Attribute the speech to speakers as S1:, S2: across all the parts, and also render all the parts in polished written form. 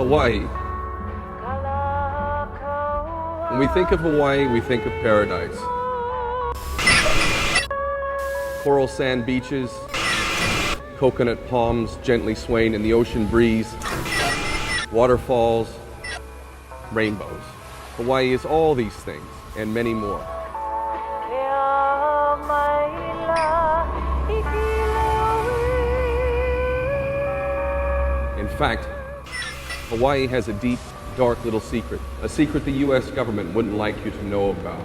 S1: Hawaii. When we think of Hawaii, we think of paradise. Coral sand beaches, coconut palms gently swaying in the ocean breeze, waterfalls, rainbows. Hawaii is all these things and many more. In fact, Hawaii has a deep, dark little secret, a secret the U.S. government wouldn't like you to know about.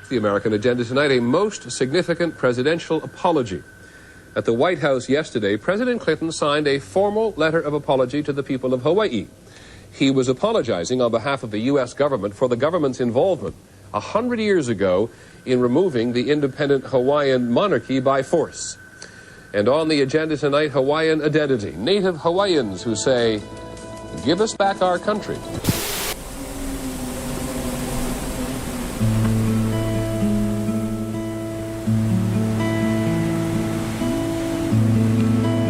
S2: The American agenda tonight, a most significant presidential apology. At the White House yesterday, President Clinton signed a formal letter of apology to the people of Hawaii. He was apologizing on behalf of the U.S. government for the government's involvement 100 years ago in removing the independent Hawaiian monarchy by force. And on the agenda tonight, Hawaiian identity. Native Hawaiians who say, "Give us back our country."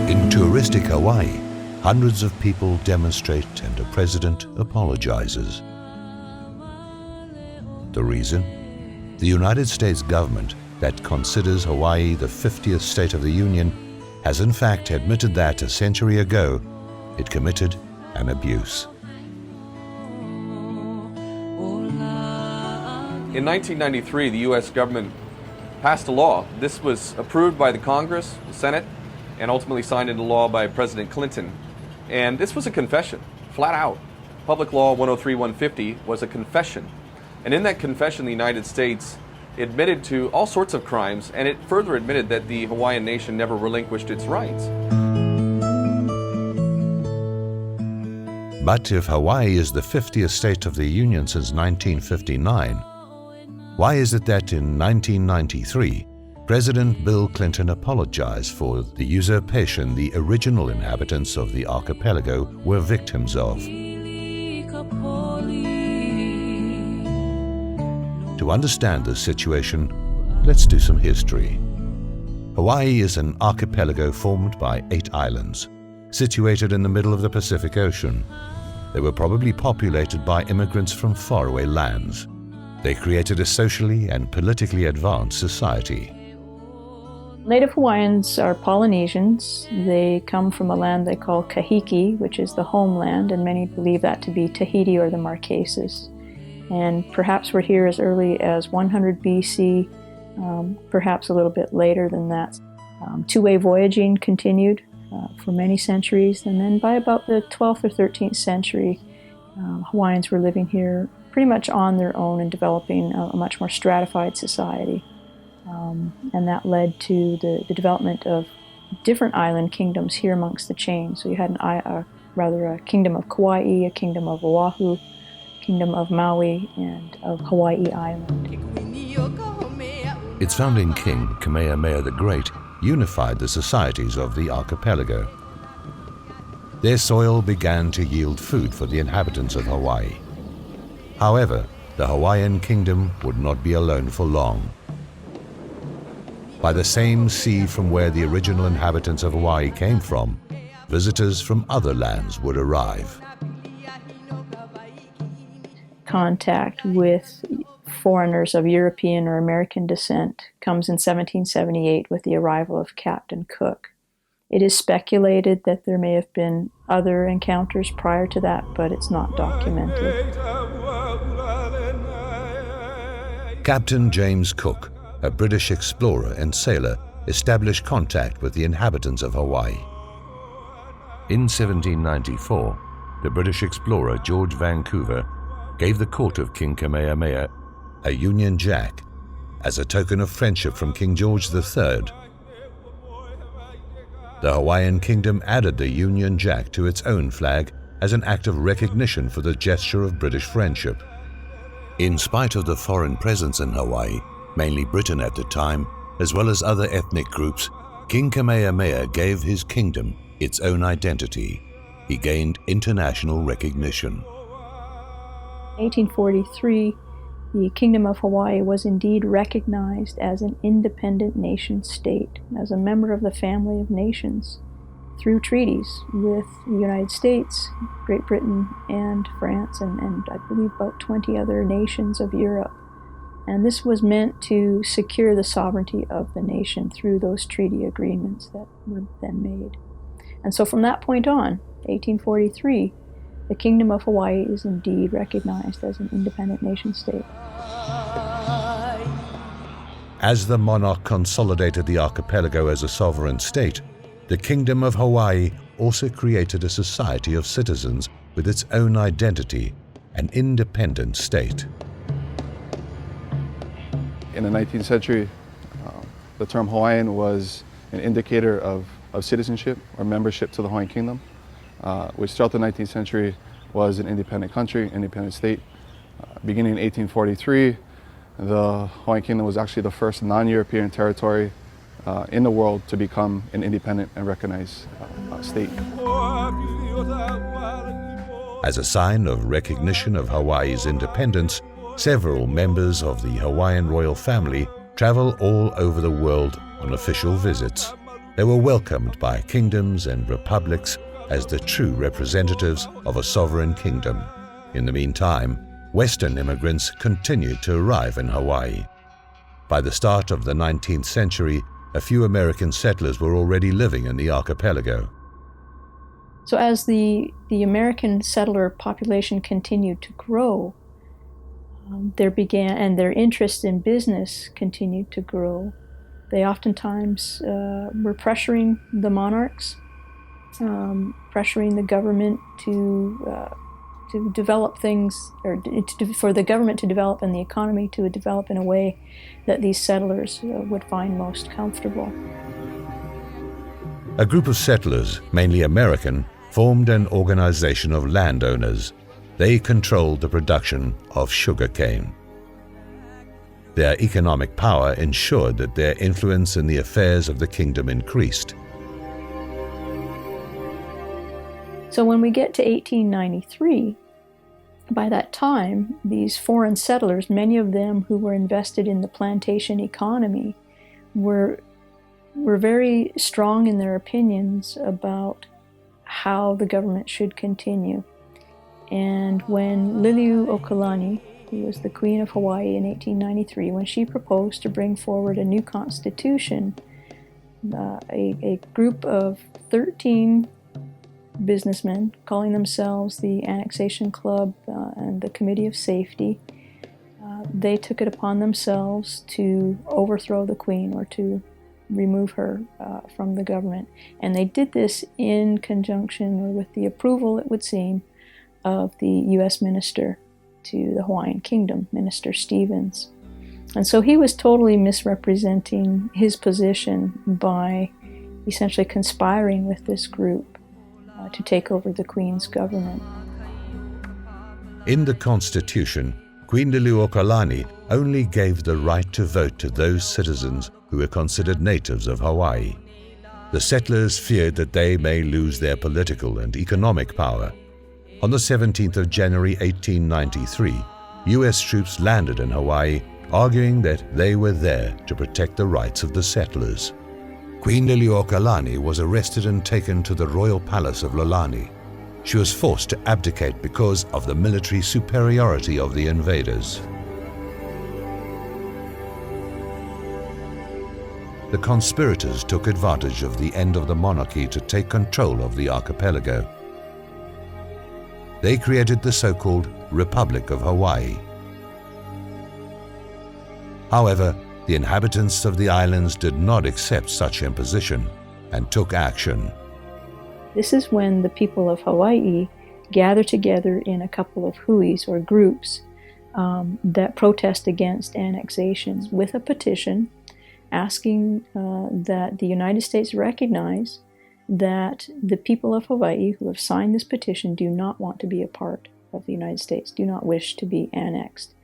S3: In touristic Hawaii, hundreds of people demonstrate and a president apologizes. The reason? The United States government, that considers Hawaii the 50th state of the Union, has in fact admitted that a century ago it committed an abuse.
S1: In 1993, the U.S. government passed a law. This was approved by the Congress, the Senate, and ultimately signed into law by President Clinton. And this was a confession, flat out. Public Law 103-150 was a confession. And in that confession, the United States admitted to all sorts of crimes, and it further admitted that the Hawaiian nation never relinquished its rights.
S3: But if Hawaii is the 50th state of the Union since 1959, why is it that in 1993, President Bill Clinton apologized for the usurpation the original inhabitants of the archipelago were victims of? To understand this situation, let's do some history. Hawaii is an archipelago formed by 8 islands, situated in the middle of the Pacific Ocean. They were probably populated by immigrants from faraway lands. They created a socially and politically advanced society.
S4: Native Hawaiians are Polynesians. They come from a land they call Kahiki, which is the homeland, and many believe that to be Tahiti or the Marquesas. And perhaps we're here as early as 100 BC, perhaps a little bit later than that. Two-way voyaging continued for many centuries, and then by about the 12th or 13th century, Hawaiians were living here pretty much on their own and developing a much more stratified society. And that led to the development of different island kingdoms here amongst the chain. So you had a kingdom of Kauai, a kingdom of Oahu, kingdom of Maui, and of Hawaii Island.
S3: Its founding king, Kamehameha the Great, unified the societies of the archipelago. Their soil began to yield food for the inhabitants of Hawaii. However, the Hawaiian kingdom would not be alone for long. By the same sea from where the original inhabitants of Hawaii came from, visitors from other lands would arrive.
S4: Contact with foreigners of European or American descent comes in 1778 with the arrival of Captain Cook. It is speculated that there may have been other encounters prior to that, but it's not documented.
S3: Captain James Cook, a British explorer and sailor, established contact with the inhabitants of Hawaii. In 1794, the British explorer George Vancouver gave the court of King Kamehameha a Union Jack as a token of friendship from King George III. The Hawaiian kingdom added the Union Jack to its own flag as an act of recognition for the gesture of British friendship. In spite of the foreign presence in Hawaii, mainly Britain at the time, as well as other ethnic groups, King Kamehameha gave his kingdom its own identity. He gained international recognition.
S4: 1843, the Kingdom of Hawaii was indeed recognized as an independent nation state, as a member of the family of nations, through treaties with the United States, Great Britain, and France, and I believe about 20 other nations of Europe. And this was meant to secure the sovereignty of the nation through those treaty agreements that were then made. And so from that point on, 1843, the Kingdom of Hawaii is indeed recognized as an independent nation state.
S3: As the monarch consolidated the archipelago as a sovereign state, the Kingdom of Hawaii also created a society of citizens with its own identity, an independent state.
S5: In the 19th century, the term Hawaiian was an indicator of citizenship or membership to the Hawaiian Kingdom, which throughout the 19th century was an independent country, independent state. Beginning in 1843, the Hawaiian Kingdom was actually the first non-European territory in the world to become an independent and recognized state.
S3: As a sign of recognition of Hawaii's independence, several members of the Hawaiian royal family travel all over the world on official visits. They were welcomed by kingdoms and republics as the true representatives of a sovereign kingdom. In the meantime, Western immigrants continued to arrive in Hawaii. By the start of the 19th century, a few American settlers were already living in the archipelago.
S4: So as the American settler population continued to grow, their interest in business continued to grow. They oftentimes were pressuring the monarchs, pressuring the government to develop things, or for the government to develop and the economy to develop in a way that these settlers would find most comfortable.
S3: A group of settlers, mainly American, formed an organization of landowners. They controlled the production of sugarcane. Their economic power ensured that their influence in the affairs of the kingdom increased.
S4: So when we get to 1893, by that time, these foreign settlers, many of them who were invested in the plantation economy, were very strong in their opinions about how the government should continue. And when Liliuokalani, who was the Queen of Hawaii in 1893, when she proposed to bring forward a new constitution, a group of 13 businessmen, calling themselves the Annexation Club and the Committee of Safety, they took it upon themselves to overthrow the Queen, or to remove her from the government. And they did this in conjunction, or with the approval, it would seem, of the U.S. minister to the Hawaiian Kingdom, Minister Stevens. And so he was totally misrepresenting his position by essentially conspiring with this group to take over the Queen's government.
S3: In the Constitution, Queen Liliuokalani only gave the right to vote to those citizens who were considered natives of Hawaii. The settlers feared that they may lose their political and economic power. On the 17th of January 1893, U.S. troops landed in Hawaii, arguing that they were there to protect the rights of the settlers. Queen Liliuokalani was arrested and taken to the royal palace of Lolani. She was forced to abdicate because of the military superiority of the invaders. The conspirators took advantage of the end of the monarchy to take control of the archipelago. They created the so-called Republic of Hawaii. However, the inhabitants of the islands did not accept such imposition and took action.
S4: This is when the people of Hawaii gather together in a couple of huis, or groups, that protest against annexation, with a petition asking that the United States recognize that the people of Hawaii who have signed this petition do not want to be a part of the United States, do not wish to be annexed.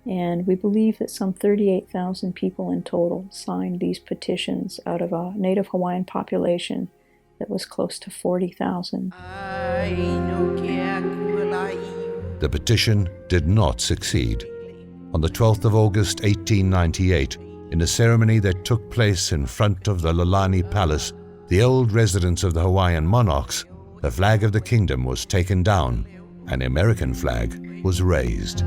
S4: And we believe that some 38,000 people in total signed these petitions out of a Native Hawaiian population that was close to 40,000.
S3: The petition did not succeed. On the 12th of August 1898, in a ceremony that took place in front of the Lalani Palace, the old residence of the Hawaiian monarchs, the flag of the kingdom was taken down and the American flag was raised.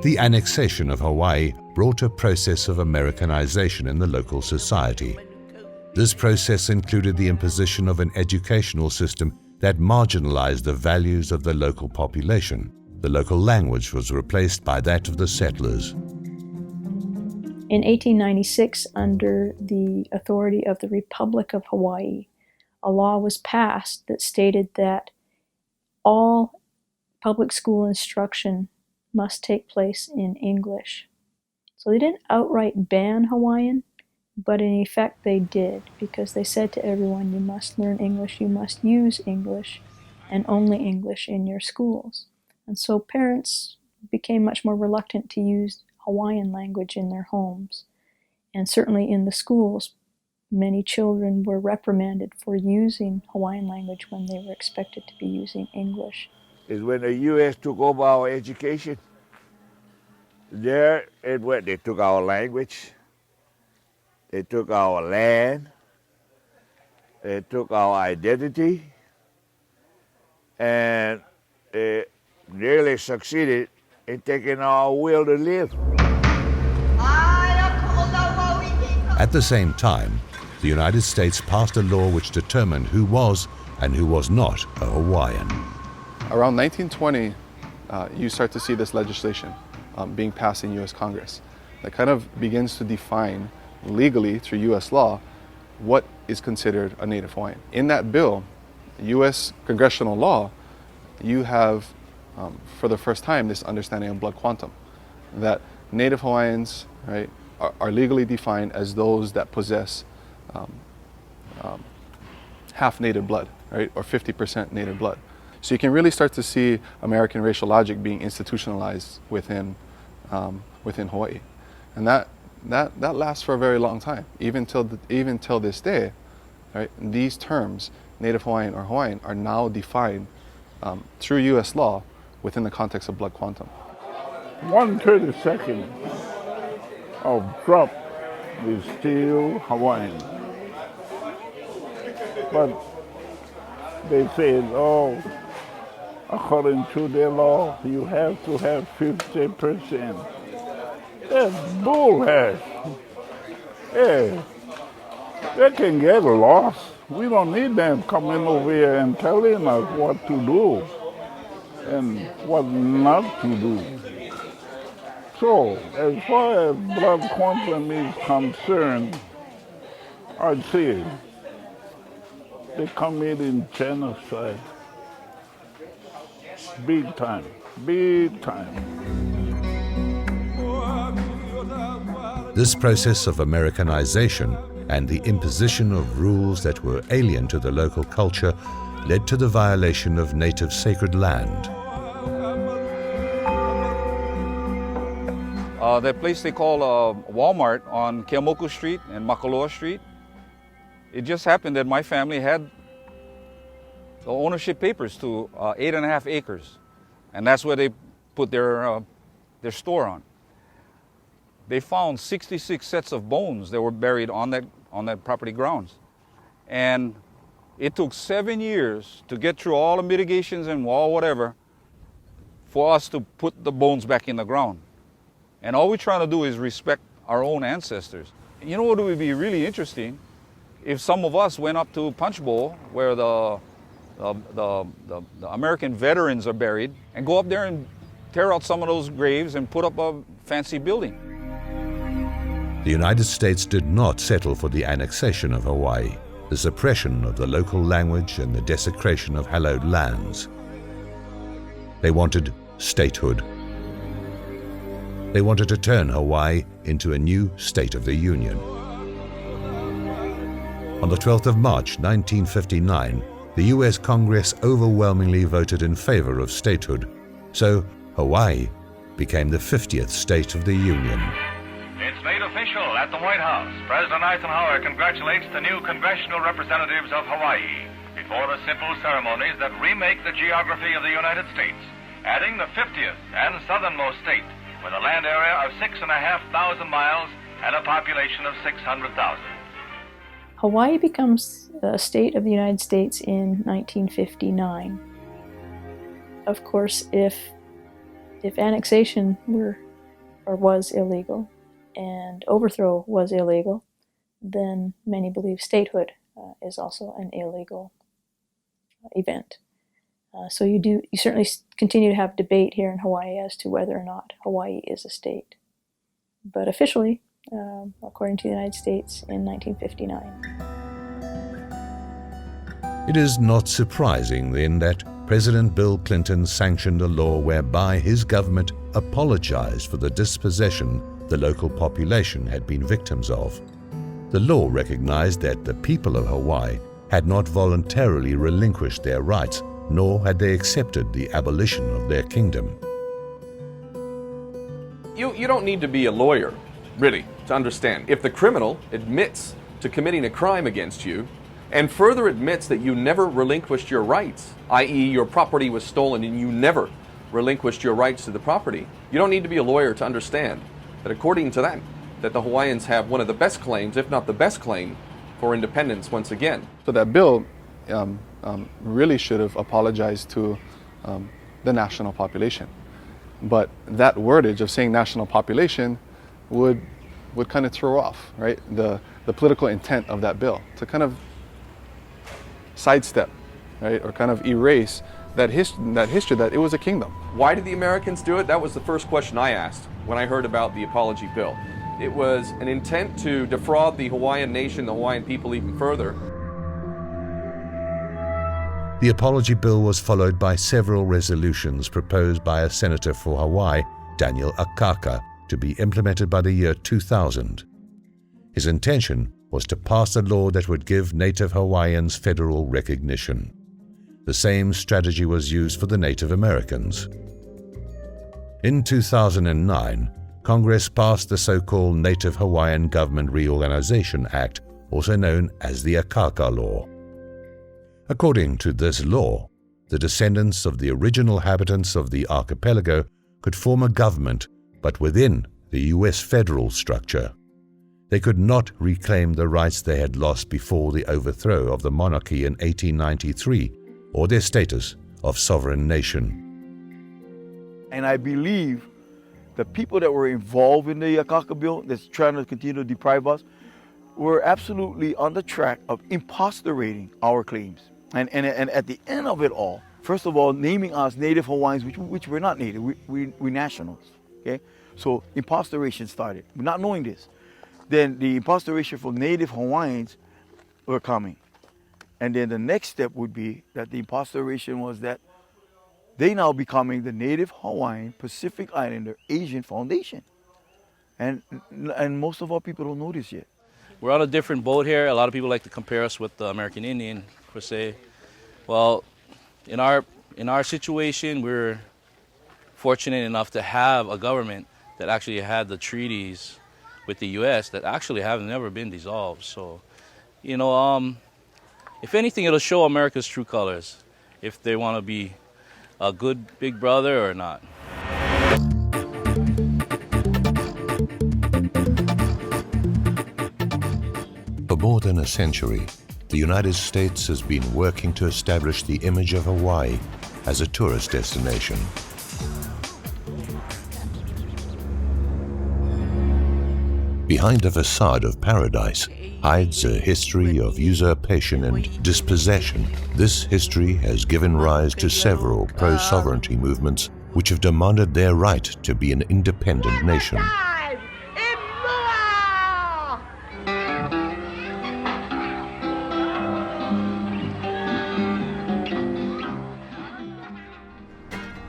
S3: The annexation of Hawaii brought a process of Americanization in the local society. This process included the imposition of an educational system that marginalized the values of the local population. The local language was replaced by that of the settlers.
S4: In 1896, under the authority of the Republic of Hawaii, a law was passed that stated that all public school instruction must take place in English. So they didn't outright ban Hawaiian, but in effect they did, because they said to everyone, you must learn English, you must use English, and only English in your schools. And so parents became much more reluctant to use Hawaiian language in their homes. And certainly in the schools, many children were reprimanded for using Hawaiian language when they were expected to be using English.
S6: Is when the U.S. took over our education. There it went. They took our language. They took our land. They took our identity. And they nearly succeeded in taking our will to live.
S3: At the same time, the United States passed a law which determined who was and who was not a Hawaiian.
S5: Around 1920, you start to see this legislation being passed in U.S. Congress that kind of begins to define legally through U.S. law what is considered a Native Hawaiian. In that bill, U.S. congressional law, you have for the first time this understanding of blood quantum, that Native Hawaiians, right, are legally defined as those that possess half native blood, right, or 50% native blood. So you can really start to see American racial logic being institutionalized within Hawaii, and that lasts for a very long time, even till this day, right? These terms, Native Hawaiian or Hawaiian, are now defined through U.S. law within the context of blood quantum.
S7: 1/32 of drop is still Hawaiian, but they said, oh, according to their law, you have to have 50%. That's bullhead. Yeah, they can get lost. We don't need them coming over here and telling us what to do and what not to do. So, as far as blood quantum is concerned, I'd say they committed genocide. Big time, big time.
S3: This process of Americanization and the imposition of rules that were alien to the local culture led to the violation of native sacred land.
S8: That place they call Walmart on Keamoku Street and Makaloa Street, it just happened that my family had the ownership papers to 8.5 acres, and that's where they put their store on. They found 66 sets of bones that were buried on that property grounds, and it took 7 years to get through all the mitigations and all whatever for us to put the bones back in the ground. And all we're trying to do is respect our own ancestors. You know what would be really interesting? If some of us went up to Punch Bowl, where the American veterans are buried, and go up there and tear out some of those graves and put up a fancy building.
S3: The United States did not settle for the annexation of Hawaii, the suppression of the local language and the desecration of hallowed lands. They wanted statehood. They wanted to turn Hawaii into a new state of the Union. On the 12th of March 1959, the U.S. Congress overwhelmingly voted in favor of statehood, so Hawaii became the 50th state of the Union.
S9: It's made official at the White House. President Eisenhower congratulates the new congressional representatives of Hawaii before the simple ceremonies that remake the geography of the United States, adding the 50th and southernmost state with a land area of 6,500 miles and a population of 600,000.
S4: Hawaii becomes a state of the United States in 1959. Of course, if annexation was illegal and overthrow was illegal, then many believe statehood is also an illegal event. So you certainly continue to have debate here in Hawaii as to whether or not Hawaii is a state. But officially, according to the United States, in 1959.
S3: It is not surprising then that President Bill Clinton sanctioned a law whereby his government apologized for the dispossession the local population had been victims of. The law recognized that the people of Hawaii had not voluntarily relinquished their rights, nor had they accepted the abolition of their kingdom.
S1: You don't need to be a lawyer, really, to understand. If the criminal admits to committing a crime against you, and further admits that you never relinquished your rights, i.e. your property was stolen and you never relinquished your rights to the property, you don't need to be a lawyer to understand that according to that the Hawaiians have one of the best claims, if not the best claim, for independence once again.
S5: So that bill really should have apologized to the national population. But that wordage of saying national population would kind of throw off, right, the political intent of that bill, to kind of sidestep, right, or kind of erase that history that it was a kingdom.
S1: Why did the Americans do it? That was the first question I asked when I heard about the apology bill. It was an intent to defraud the Hawaiian nation, the Hawaiian people even further.
S3: The apology bill was followed by several resolutions proposed by a senator for Hawaii, Daniel Akaka, to be implemented by the year 2000. His intention was to pass a law that would give Native Hawaiians federal recognition. The same strategy was used for the Native Americans. In 2009, Congress passed the so-called Native Hawaiian Government Reorganization Act, also known as the Akaka Law. According to this law, the descendants of the original inhabitants of the archipelago could form a government, but within the U.S. federal structure. They could not reclaim the rights they had lost before the overthrow of the monarchy in 1893 or their status of sovereign nation.
S10: And I believe the people that were involved in the Akaka bill that's trying to continue to deprive us were absolutely on the track of imposterating our claims. And at the end of it all, first of all, naming us Native Hawaiians, which we're not Native, we're nationals, okay? So imposteration started, not knowing this. Then the imposteration for Native Hawaiians were coming. And then the next step would be that the imposteration was that they now becoming the Native Hawaiian Pacific Islander Asian Foundation. And most of our people don't know this yet.
S11: We're on a different boat here. A lot of people like to compare us with the American Indian, per se. Well, in our situation, we're fortunate enough to have a government that actually had the treaties with the U.S. that actually have never been dissolved. So, you know, if anything, it'll show America's true colors, if they want to be a good big brother or not.
S3: For more than a century, the United States has been working to establish the image of Hawaii as a tourist destination. Behind a facade of paradise hides a history of usurpation and dispossession. This history has given rise to several pro-sovereignty movements which have demanded their right to be an independent nation.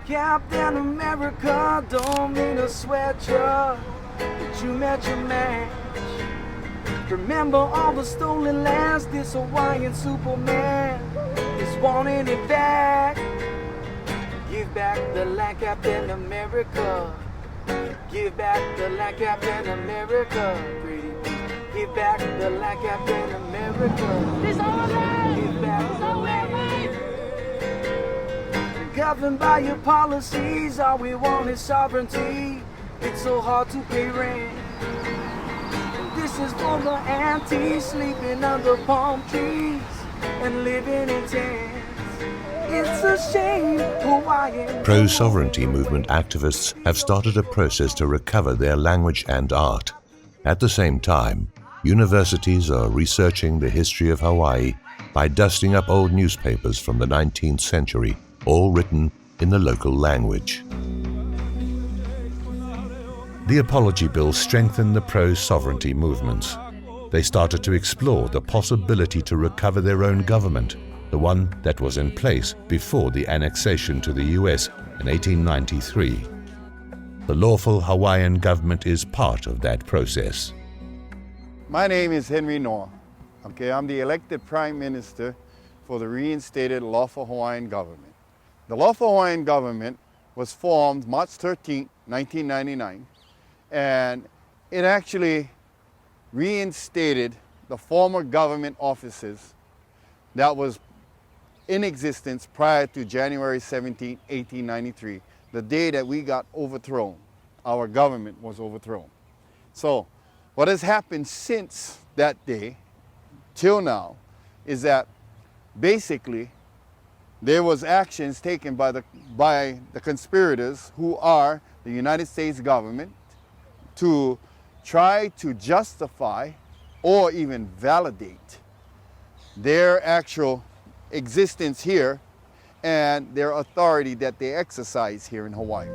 S12: Captain America, don't mean to sweat you, but you met your match. Remember all the stolen lands, this Hawaiian Superman is wanting it back. Give back the land, Captain America, Give back the land, Captain America. Pretty please. Give back the land, Captain America. It's our land. Give back the land. Governed by your policies, all we want is sovereignty. It's so hard to pay rent. This is for the aunties sleeping under palm trees and living in tents. It's a shame Hawaiian.
S3: Pro-sovereignty movement activists have started a process to recover their language and art. At the same time, universities are researching the history of Hawaii by dusting up old newspapers from the 19th century, all written in the local language. The Apology Bill strengthened the pro-sovereignty movements. They started to explore the possibility to recover their own government, the one that was in place before the annexation to the US in 1893. The lawful Hawaiian government is part of that process.
S13: My name is Henry Noah. Okay, I'm the elected Prime Minister for the reinstated lawful Hawaiian government. The lawful Hawaiian government was formed March 13, 1999, and it actually reinstated the former government offices that was in existence prior to January 17, 1893, the day that we got overthrown. Our government was overthrown. So what has happened since that day till now is that basically there was actions taken by the conspirators, who are the United States government, to try to justify or even validate their actual existence here and their authority that they exercise here in Hawaii.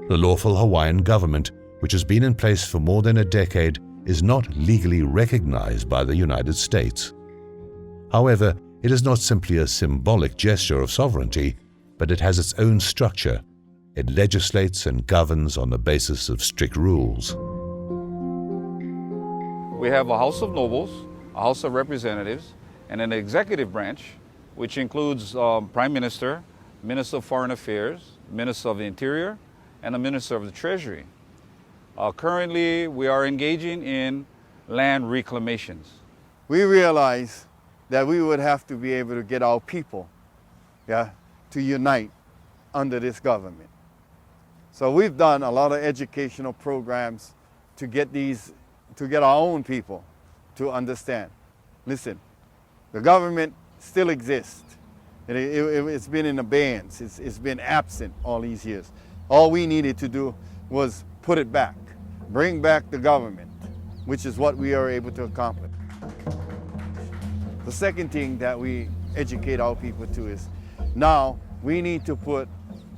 S3: The lawful Hawaiian government, which has been in place for more than a decade, is not legally recognized by the United States. However, it is not simply a symbolic gesture of sovereignty, but it has its own structure. It legislates and governs on the basis of strict rules.
S8: We have a House of Nobles, a House of Representatives, and an executive branch, which includes Prime Minister, Minister of Foreign Affairs, Minister of the Interior, and a Minister of the Treasury. Currently, we are engaging in land reclamations.
S13: We realized that we would have to be able to get our people, to unite under this government. So we've done a lot of educational programs to get our own people to understand. Listen, the government still exists. It's been in abeyance. It's been absent all these years. All we needed to do was put it back, bring back the government, which is what we are able to accomplish. The second thing that we educate our people to is now we need to put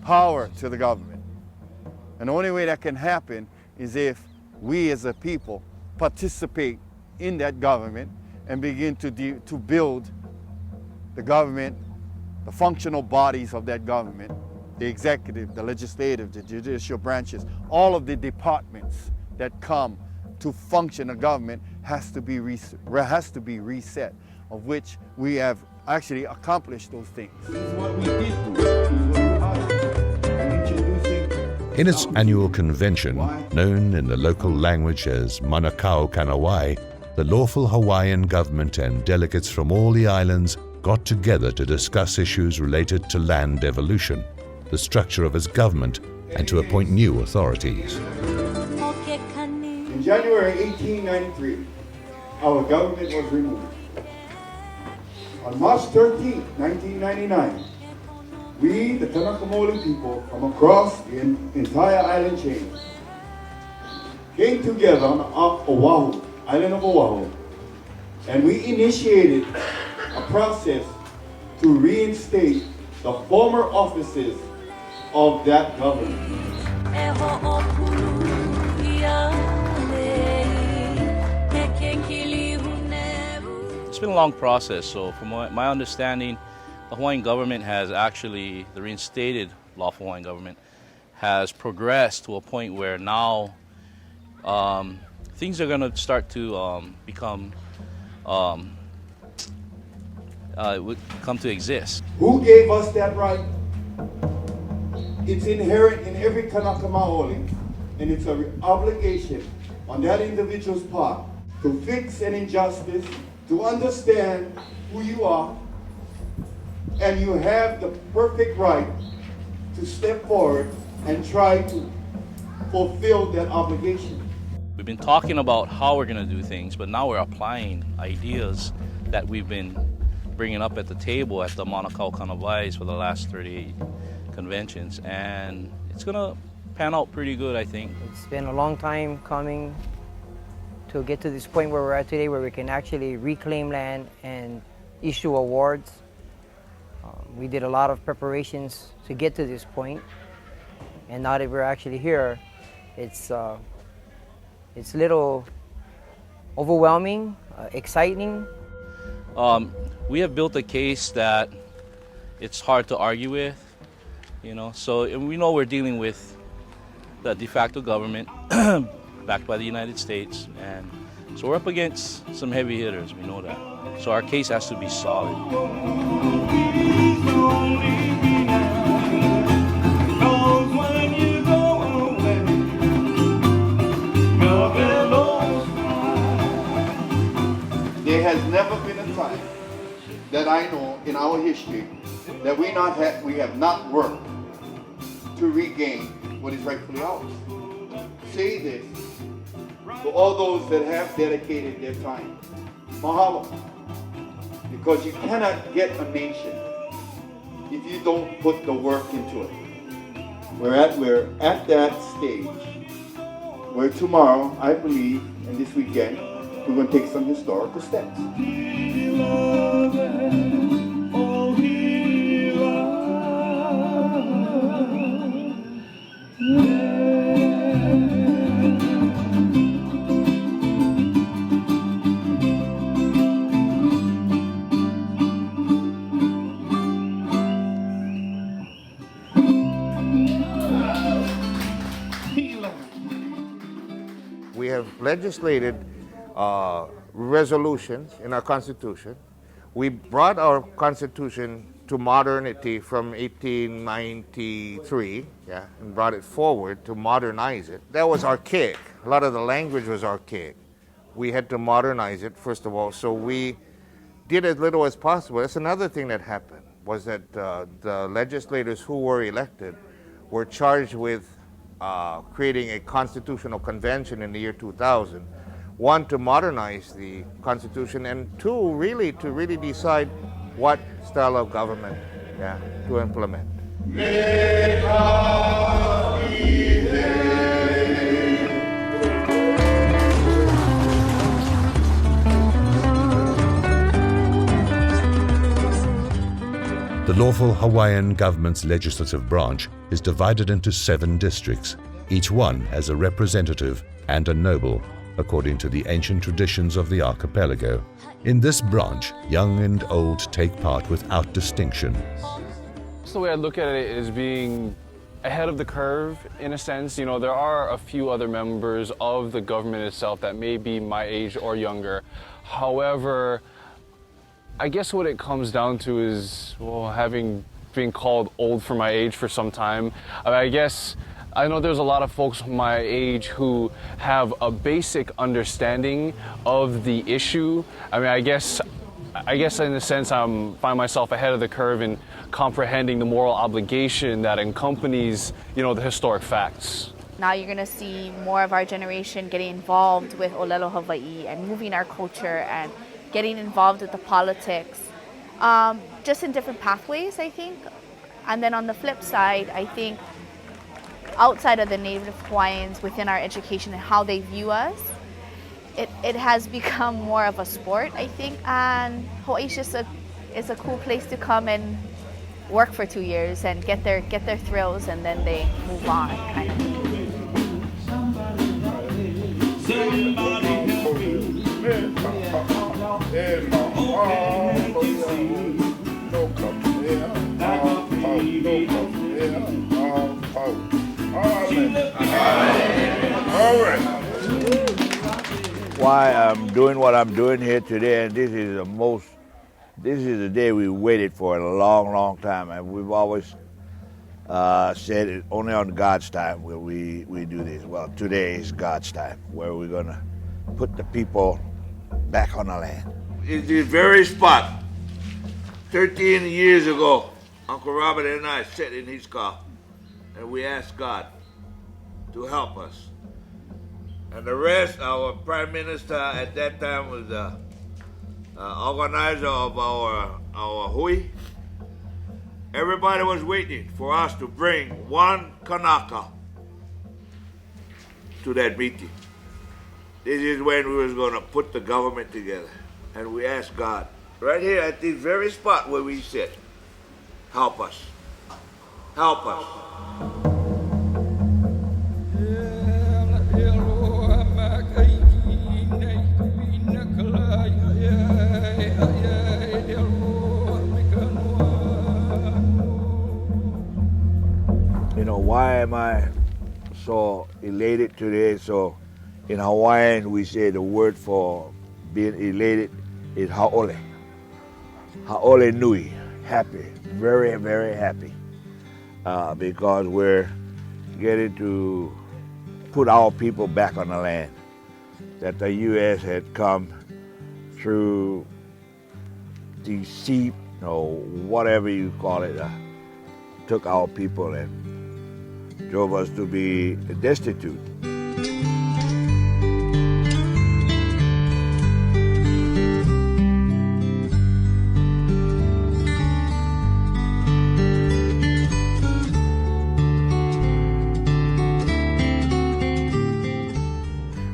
S13: power to the government. And the only way that can happen is if we as a people participate in that government and begin to build the government, the functional bodies of that government, the executive, the legislative, the judicial branches, all of the departments that come to function a government has to be reset, of which we have actually accomplished those things. This is what we did do.
S3: In its annual convention, known in the local language as Manukau Kanawai, the lawful Hawaiian government and delegates from all the islands got together to discuss issues related to land devolution, the structure of its government, and to appoint new authorities.
S13: In January 1893, our government was removed. On March 13, 1999, we, the Kanakamoli people from across the entire island chain, came together on Oahu, island of Oahu, and we initiated a process to reinstate the former offices of that government.
S11: It's been a long process, so from my understanding, the Hawaiian government has actually, the reinstated lawful Hawaiian government, has progressed to a point where now things are going to start to come to exist.
S13: Who gave us that right? It's inherent in every Kanaka Maoli, and it's an obligation on that individual's part to fix an injustice, to understand who you are, and you have the perfect right to step forward and try to fulfill that obligation.
S11: We've been talking about how we're going to do things, but now we're applying ideas that we've been bringing up at the table at the Mauna Kea Kanawais for the last 38 conventions, and it's going to pan out pretty good, I think.
S14: It's been a long time coming to get to this point where we're at today, where we can actually reclaim land and issue awards. We did a lot of preparations to get to this point, and now that we're actually here, it's a little overwhelming, exciting.
S11: We have built a case that it's hard to argue with, you know. So and we know we're dealing with the de facto government backed by the United States, and so we're up against some heavy hitters. We know that. So our case has to be solid.
S13: There has never been a time that I know in our history that we have not worked to regain what is rightfully ours. Say this to all those that have dedicated their time. Mahalo. Because you cannot get a nation if you don't put the work into it. We're at that stage where tomorrow, I believe, and this weekend, we're going to take some historical steps.
S6: We have legislated resolutions in our Constitution. We brought our Constitution to modernity from 1893, and brought it forward to modernize it. That was archaic. A lot of the language was archaic. We had to modernize it, first of all, so we did as little as possible. That's another thing that happened, was that the legislators who were elected were charged with creating a constitutional convention in the year 2000. One, to modernize the Constitution, and two, really to decide what style of government to implement.
S3: The lawful Hawaiian government's legislative branch is divided into 7 districts. Each one has a representative and a noble, according to the ancient traditions of the archipelago. In this branch, young and old take part without distinction.
S15: So the way I look at it is being ahead of the curve, in a sense. You know, there are a few other members of the government itself that may be my age or younger. However, I guess what it comes down to is, well, being called old for my age for some time. I know there's a lot of folks my age who have a basic understanding of the issue. I guess in a sense I find myself ahead of the curve in comprehending the moral obligation that accompanies, the historic facts.
S16: Now you're going to see more of our generation getting involved with Olelo Hawaii and moving our culture and getting involved with the politics, just in different pathways, I think. And then on the flip side, I think outside of the Native Hawaiians, within our education and how they view us, it has become more of a sport, I think. And Hawaii is a cool place to come and work for 2 years and get their thrills, and then they move on, kind of.
S6: Why I'm doing what I'm doing here today, and this is the day we waited for a long, long time, and we've always
S17: said it only on God's time will we do this. Well, today is God's time, where we're going to put the people back on the land. It's this very spot, 13 years ago, Uncle Robert and I sat in his car, and we asked God to help us. And the rest, our Prime Minister at that time was the organizer of our hui. Everybody was waiting for us to bring one Kanaka to that meeting. This is when we was going to put the government together. And we asked God, right here at this very spot where we sit, help us. Help us. You know, why am I so elated today? So in Hawaiian, we say the word for being elated is ha'ole. Ha'ole nui, happy, very, very happy. Because we're getting to put our people back on the land that the U.S. had come through deceit or whatever you call it, took our people and drove us to be destitute.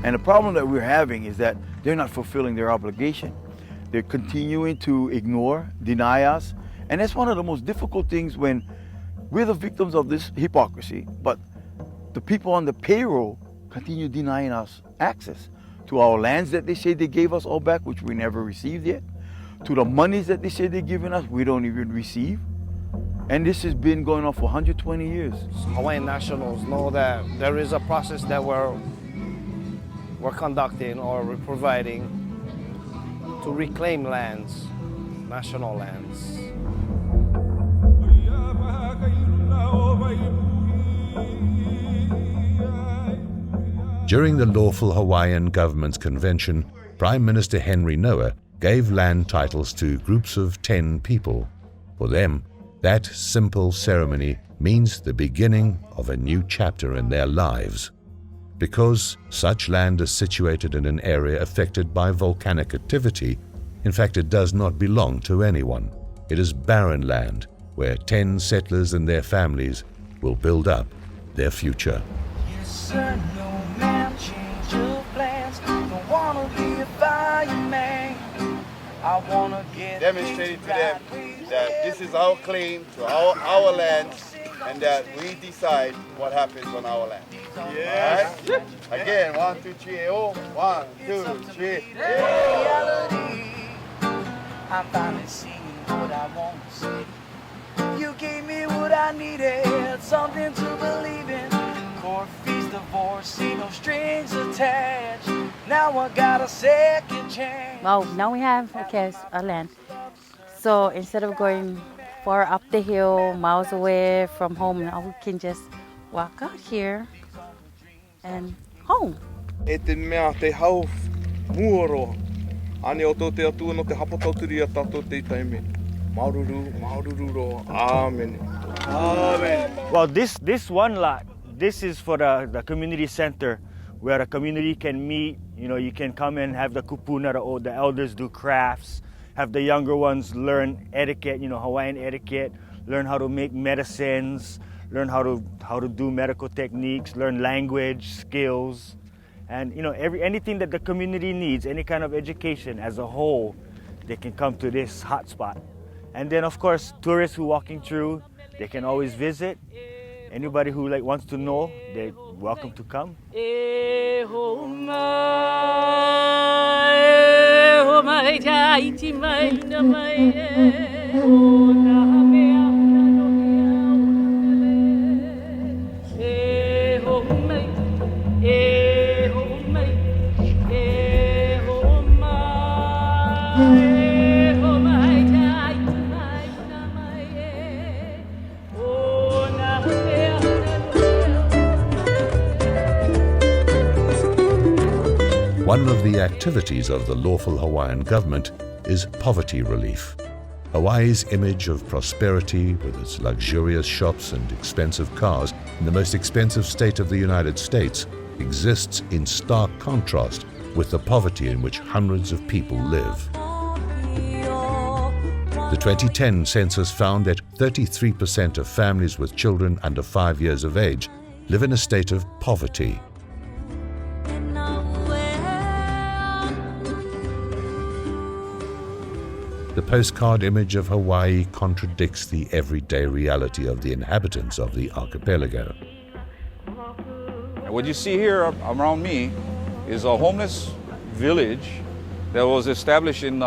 S10: And the problem that we're having is that they're not fulfilling their obligation. They're continuing to ignore, deny us. And that's one of the most difficult things when we're the victims of this hypocrisy, but the people on the payroll continue denying us access to our lands that they say they gave us all back, which we never received yet, to the monies that they say they're giving us, we don't even receive. And this has been going on for 120 years.
S18: Hawaiian nationals know that there is a process that we're conducting or we're providing to reclaim lands, national lands.
S3: During the Lawful Hawaiian Government's convention, Prime Minister Henry Noah gave land titles to groups of 10 people. For them, that simple ceremony means the beginning of a new chapter in their lives. Because such land is situated in an area affected by volcanic activity, in fact it does not belong to anyone. It is barren land where 10 settlers and their families will build up their future.
S12: Yes, sir, no man change your plans. Don't wanna be a fireman. I wanna get
S13: demonstrated to them that this is our claim to our lands and that we decide what happens on our land. Yes. Right? Again, 1, 2, 3, oh. 1, 2, 3.
S12: I'm finally seeing what I want to see. You gave me what I needed, something to believe in. Court fees, divorce, see no strings attached. Now I got a second chance.
S19: Well, now we have a land. So instead of going far up the hill, miles away from home, now we can just walk out here and home.
S20: E te mea te hau muoro. Ane o tō te atua no te hapatauturi a tātou te taime. Maururu, maururu ro. Amen.
S10: Amen. Well, this one lot, this is for the community center where the community can meet. You know, you can come and have the kupuna, the elders do crafts, have the younger ones learn etiquette, you know, Hawaiian etiquette, learn how to make medicines, learn how to do medical techniques, learn language, skills, and you know, anything that the community needs, any kind of education as a whole, they can come to this hotspot. And then of course, tourists who are walking through, they can always visit. Anybody who wants to know, they're welcome to come.
S3: One of the activities of the lawful Hawaiian government is poverty relief. Hawaii's image of prosperity, with its luxurious shops and expensive cars in the most expensive state of the United States, exists in stark contrast with the poverty in which hundreds of people live. The 2010 census found that 33% of families with children under 5 years of age live in a state of poverty. The postcard image of Hawaii contradicts the everyday reality of the inhabitants of the archipelago.
S8: What you see here around me is a homeless village that was established in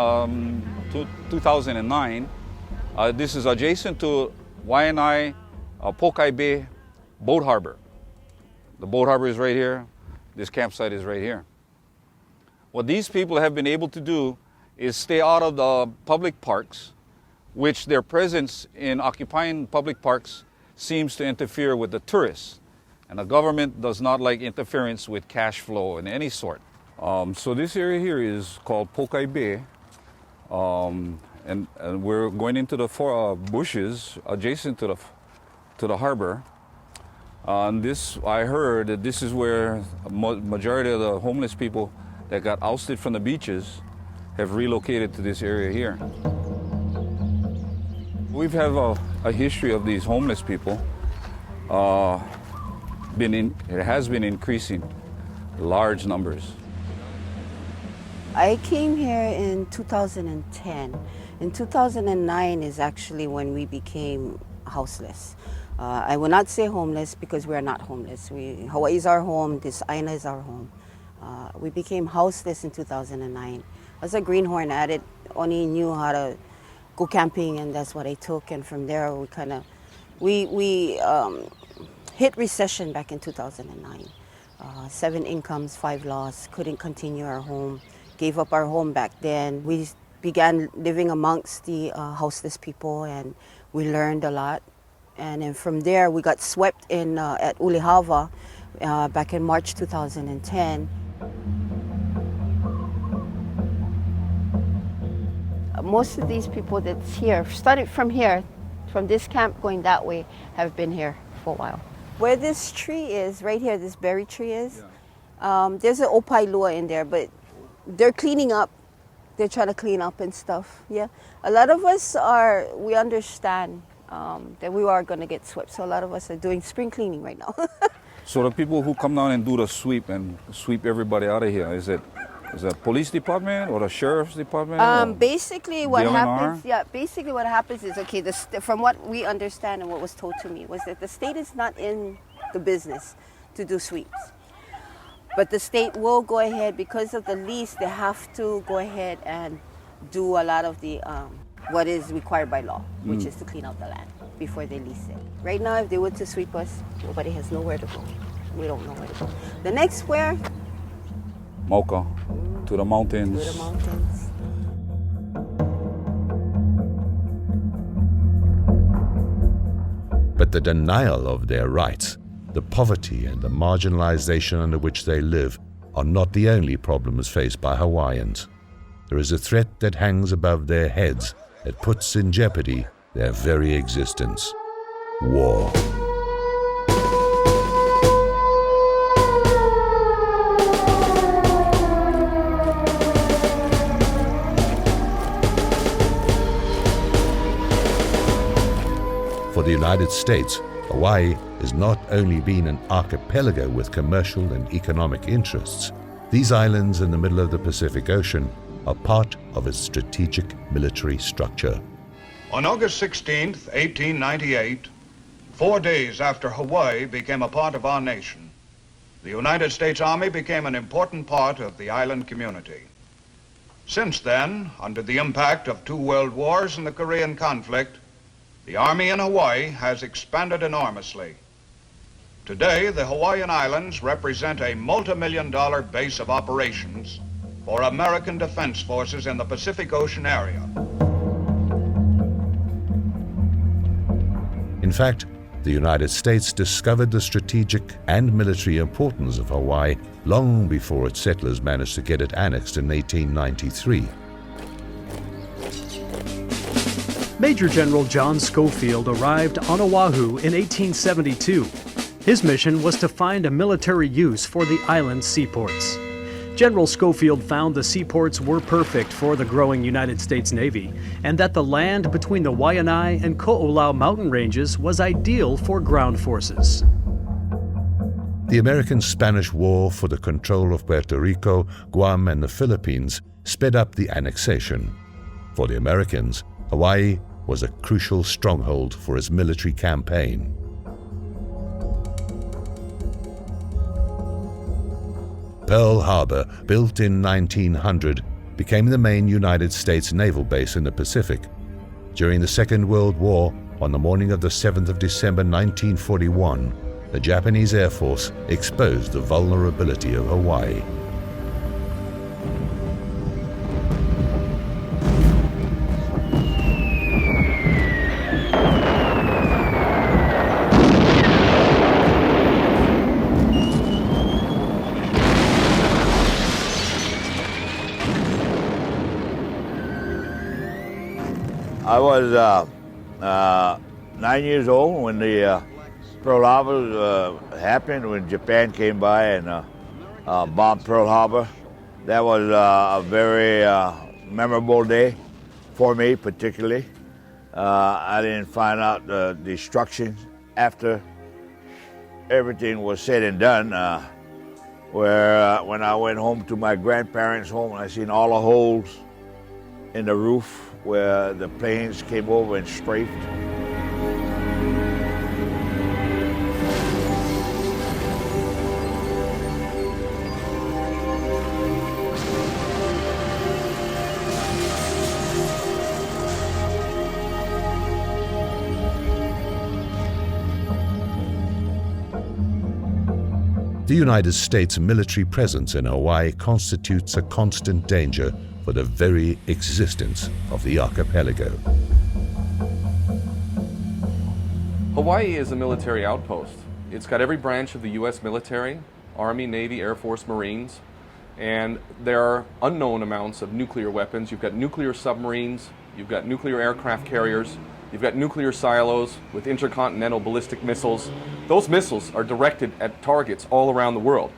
S8: 2009. This is adjacent to Waianae Pokai Bay Boat Harbor. The boat harbor is right here. This campsite is right here. What these people have been able to do is stay out of the public parks, which their presence in occupying public parks seems to interfere with the tourists. And the government does not like interference with cash flow in any sort. So this area here is called Pokai Bay. And we're going into the bushes adjacent to the harbor. And this, I heard that this is where a majority of the homeless people that got ousted from the beaches have relocated to this area here. We've had a history of these homeless people. It has been increasing, large numbers.
S21: I came here in 2010. In 2009 is actually when we became houseless. I will not say homeless because we are not homeless. Hawaii is our home, this island is our home. We became houseless in 2009. As a greenhorn addict, only knew how to go camping, and that's what I took. And from there, we hit recession back in 2009. 7 incomes, 5 loss, couldn't continue our home, gave up our home back then. We began living amongst the houseless people, and we learned a lot. And then from there, we got swept in at Ulihava back in March 2010. Most of these people that's here, started from here, from this camp going that way, have been here for a while. Where this tree is, right here, this berry tree is, there's an opailua in there, but they're cleaning up. They're trying to clean up and stuff, yeah. A lot of us we understand that we are going to get swept, so a lot of us are doing spring cleaning right now.
S8: So the people who come down and do the sweep and sweep everybody out of here, is it police department or the sheriff's department?
S21: Basically what happens, basically what happens is, okay, from what we understand and what was told to me was that the state is not in the business to do sweeps. But the state will go ahead, because of the lease, they have to go ahead and do a lot of the, what is required by law, which is to clean out the land before they lease it. Right now, if they were to sweep us, nobody has nowhere to go. We don't know where to go. The next square,
S8: Mocha, to the mountains.
S21: To the mountains.
S3: But the denial of their rights, the poverty and the marginalization under which they live are not the only problems faced by Hawaiians. There is a threat that hangs above their heads that puts in jeopardy their very existence: war. For the United States, Hawaii has not only been an archipelago with commercial and economic interests. These islands in the middle of the Pacific Ocean are part of its strategic military structure.
S22: On August 16, 1898, 4 days after Hawaii became a part of our nation, the United States Army became an important part of the island community. Since then, under the impact of 2 world wars and the Korean conflict, the Army in Hawaii has expanded enormously. Today, the Hawaiian Islands represent a multi-million-dollar base of operations for American defense forces in the Pacific Ocean area.
S3: In fact, The United States discovered the strategic and military importance of Hawaii long before its settlers managed to get it annexed in 1893.
S2: Major General John Schofield arrived on Oahu in 1872. His mission was to find a military use for the island's seaports. General Schofield found the seaports were perfect for the growing United States Navy, and that the land between the Waianae and Ko'olau mountain ranges was ideal for ground forces.
S3: The American-Spanish War for the control of Puerto Rico, Guam, and the Philippines sped up the annexation. For the Americans, Hawaii was a crucial stronghold for its military campaign. Pearl Harbor, built in 1900, became the main United States naval base in the Pacific. During the Second World War, on the morning of the 7th of December 1941, the Japanese Air Force exposed the vulnerability of Hawaii.
S17: I was 9 years old when the Pearl Harbor happened, when Japan came by and bombed Pearl Harbor. That was a very memorable day for me, particularly. I didn't find out the destruction after everything was said and done, where when I went home to my grandparents' home, I seen all the holes in the roof where the planes came over and strafed.
S3: The United States military presence in Hawaii constitutes a constant danger for the very existence of the archipelago.
S1: Hawaii is a military outpost. It's got every branch of the U.S. military, Army, Navy, Air Force, Marines, and there are unknown amounts of nuclear weapons. You've got nuclear submarines, you've got nuclear aircraft carriers, you've got nuclear silos with intercontinental ballistic missiles. Those missiles are directed at targets all around the world.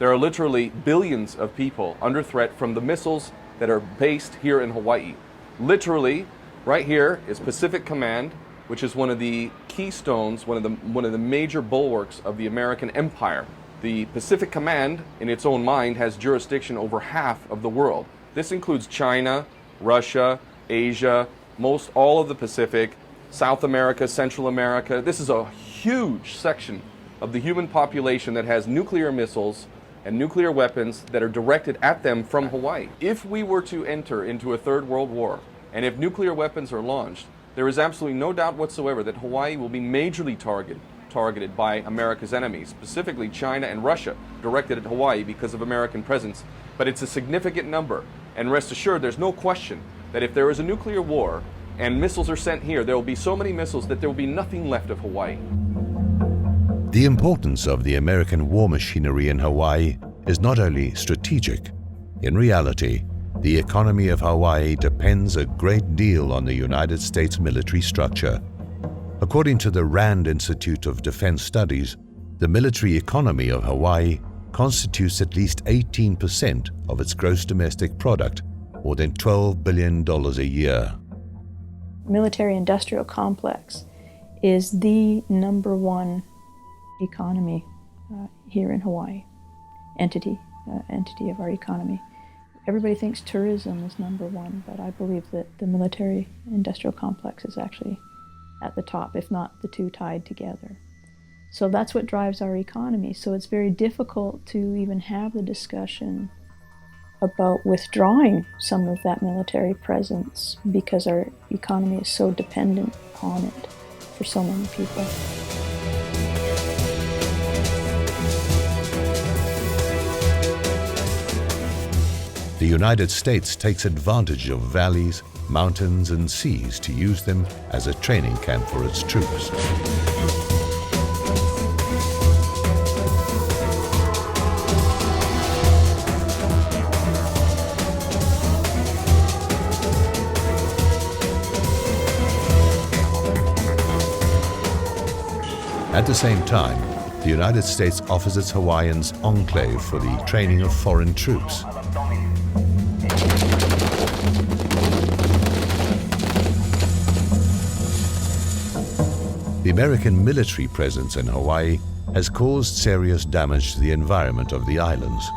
S1: There are literally billions of people under threat from the missiles that are based here in Hawaii. Literally, right here is Pacific Command, which is one of the keystones, one of the major bulwarks of the American empire. The Pacific Command, in its own mind, has jurisdiction over half of the world. This includes China, Russia, Asia, most all of the Pacific, South America, Central America. This is a huge section of the human population that has nuclear missiles and nuclear weapons that are directed at them from Hawaii. If we were to enter into a third world war, and if nuclear weapons are launched, there is absolutely no doubt whatsoever that Hawaii will be majorly targeted by America's enemies, specifically China and Russia, directed at Hawaii because of American presence. But it's a significant number, and rest assured there's no question that if there is a nuclear war and missiles are sent here, there will be so many missiles that there will be nothing left of Hawaii.
S3: The importance of the American war machinery in Hawaii is not only strategic. In reality, the economy of Hawaii depends a great deal on the United States military structure. According to the Rand Institute of Defense Studies, the military economy of Hawaii constitutes at least 18% of its gross domestic product, more than $12 billion a year.
S4: Military-industrial complex is the #1 economy here in Hawaii, entity of our economy. Everybody thinks tourism is #1, but I believe that the military-industrial complex is actually at the top, if not the two tied together. So that's what drives our economy. So it's very difficult to even have the discussion about withdrawing some of that military presence because our economy is so dependent on it for so many people.
S3: The United States takes advantage of valleys, mountains, and seas to use them as a training camp for its troops. At the same time, the United States offers its Hawaiians enclave for the training of foreign troops. The American military presence in Hawaii has caused serious damage to the environment of the islands.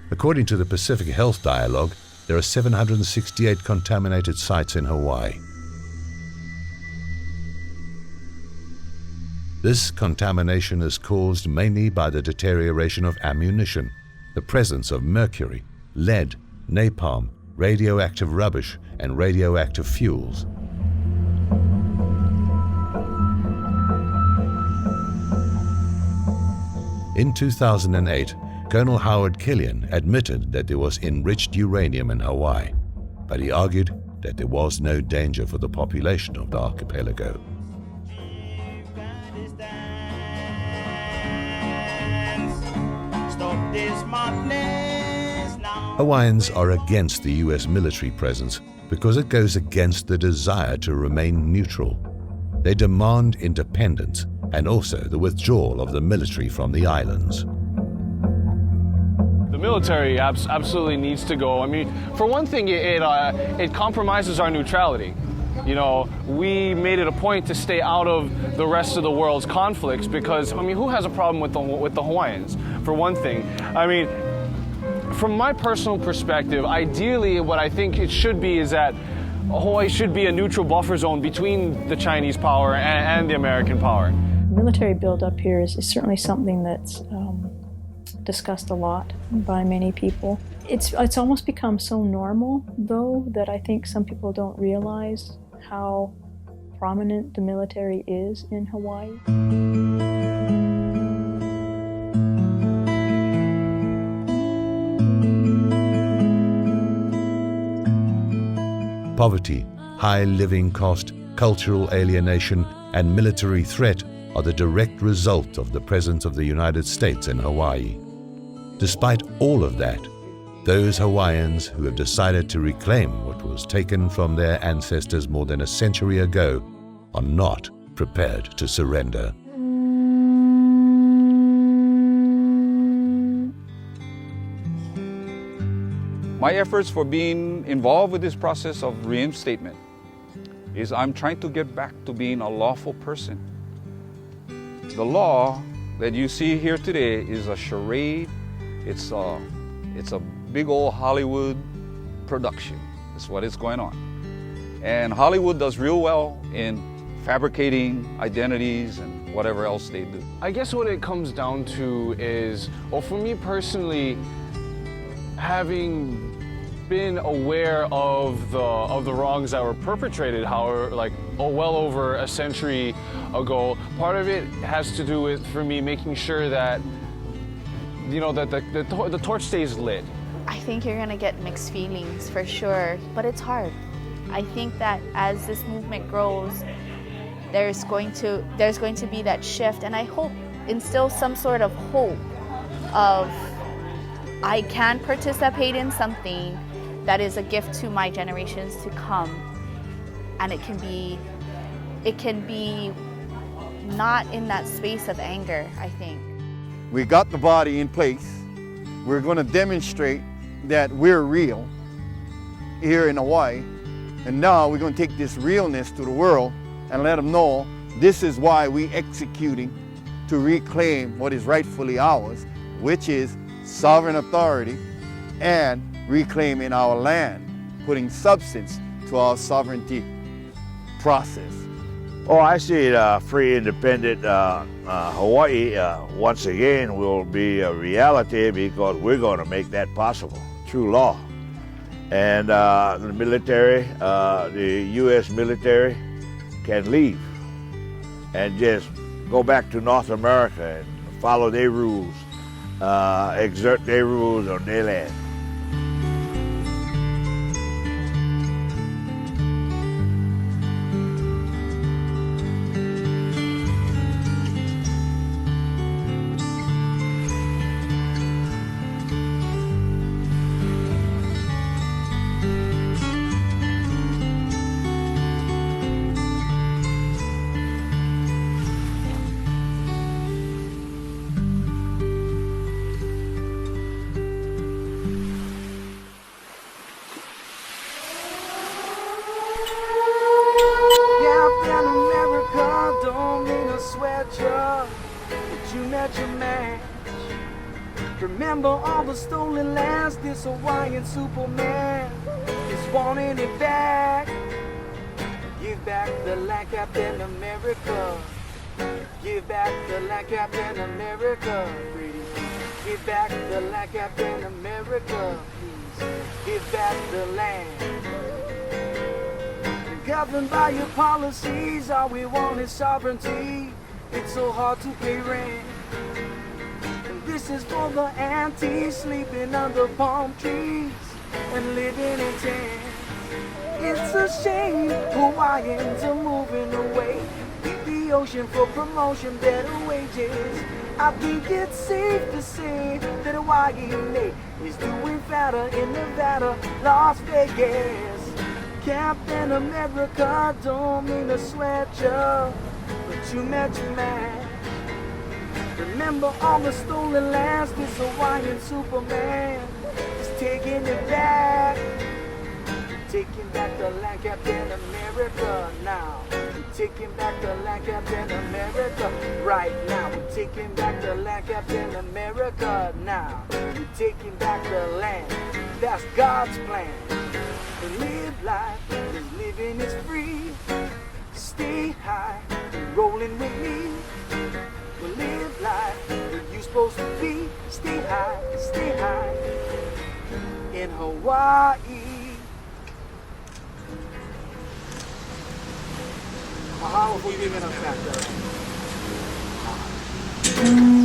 S3: According to the Pacific Health Dialogue, there are 768 contaminated sites in Hawaii. This contamination is caused mainly by the deterioration of ammunition, the presence of mercury, lead, napalm, radioactive rubbish, and radioactive fuels. In 2008, Colonel Howard Killian admitted that there was enriched uranium in Hawaii, but he argued that there was no danger for the population of the archipelago. Hawaiians are against the US military presence because it goes against the desire to remain neutral. They demand independence and also the withdrawal of the military from the islands.
S15: The military absolutely needs to go. I mean, for one thing, it compromises our neutrality. You know, we made it a point to stay out of the rest of the world's conflicts because, I mean, who has a problem with the Hawaiians, for one thing? I mean, from my personal perspective, ideally what I think it should be is that Hawaii should be a neutral buffer zone between the Chinese power and the American power.
S4: The military buildup here is certainly something that's discussed a lot by many people. It's almost become so normal, though, that I think some people don't realize how prominent the military is in Hawaii.
S3: Poverty, high living cost, cultural alienation, and military threat are the direct result of the presence of the United States in Hawaii. Despite all of that, those Hawaiians who have decided to reclaim what was taken from their ancestors more than a century ago are not prepared to surrender.
S8: My efforts for being involved with this process of reinstatement is I'm trying to get back to being a lawful person. The law that you see here today is a charade. It's a big old Hollywood production. That's what is going on. And Hollywood does real well in fabricating identities and whatever else they do.
S15: I guess what it comes down to is, well, for me personally, having been aware of the wrongs that were perpetrated, well over a century ago, part of it has to do with, for me, making sure that, you know, that the torch stays lit.
S16: I think you're gonna get mixed feelings for sure, but it's hard. I think that as this movement grows, there's going to be that shift, and I hope instill some sort of hope of I can participate in something that is a gift to my generations to come, and it can be not in that space of anger, I think.
S13: We got the body in place. We're going to demonstrate that we're real here in Hawaii, and now we're going to take this realness to the world and let them know this is why we're executing to reclaim what is rightfully ours, which is sovereign authority and reclaiming our land, putting substance to our sovereignty process.
S17: Oh, I see it, free, independent Hawaii once again will be a reality because we're going to make that possible through law. And the military, the U.S. military can leave and just go back to North America and follow their rules, exert their rules on their land.
S12: you met your match. Remember all the stolen lands, this Hawaiian Superman is wanting it back. Give back the land, Captain America. Give back the land, Captain America. Give back the land, Captain America. Please give back the land. Governed by your policies, all we want is sovereignty. It's so hard to pay rent. And this is for the aunties sleeping under palm trees and living in tents. It's a shame Hawaiians are moving away. Leave the ocean for promotion, better wages. I think it's safe to say that Hawaii is doing better in Nevada, Las Vegas. Captain America, don't mean to sweat ya, but you met your match. Remember all the stolen lands, this Hawaiian Superman is taking it back. Taking back the land, Captain America, now. We're taking back the land, Captain America, right now. We're taking back the land, Captain America, now. We're taking back the land, that's God's plan. To live life, cause living is free. Stay high, rolling with me. We'll live life where you supposed to be. Stay high in Hawaii. Mahalo for giving us that.